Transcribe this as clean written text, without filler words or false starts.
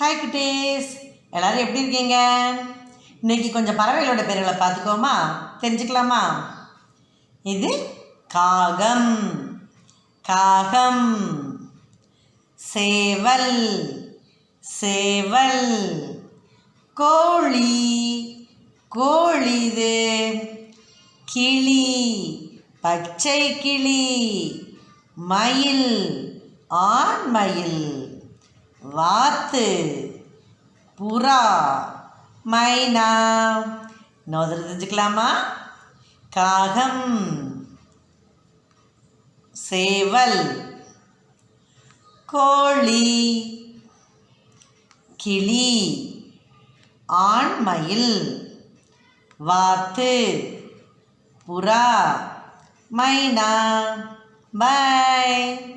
Hi குட்டீஸ், எல்லோரும் எப்படி இருக்கீங்க? இன்றைக்கி கொஞ்சம் பறவைகளோட பேர்களை பார்த்துக்கோமா, தெரிஞ்சுக்கலாமா? இது காகம், காகம். சேவல், சேவல். கோழி, கோழிது. கிளி, பச்சை கிளி. மயில், ஆண் மயில். வாத்து, புறா, மைனா. இன்னொரு தெரிஞ்சுக்கலாமா? காகம், சேவல், கோழி, கிளி, ஆண் மயில், வாத்து, புறா, மைனா. பாய்.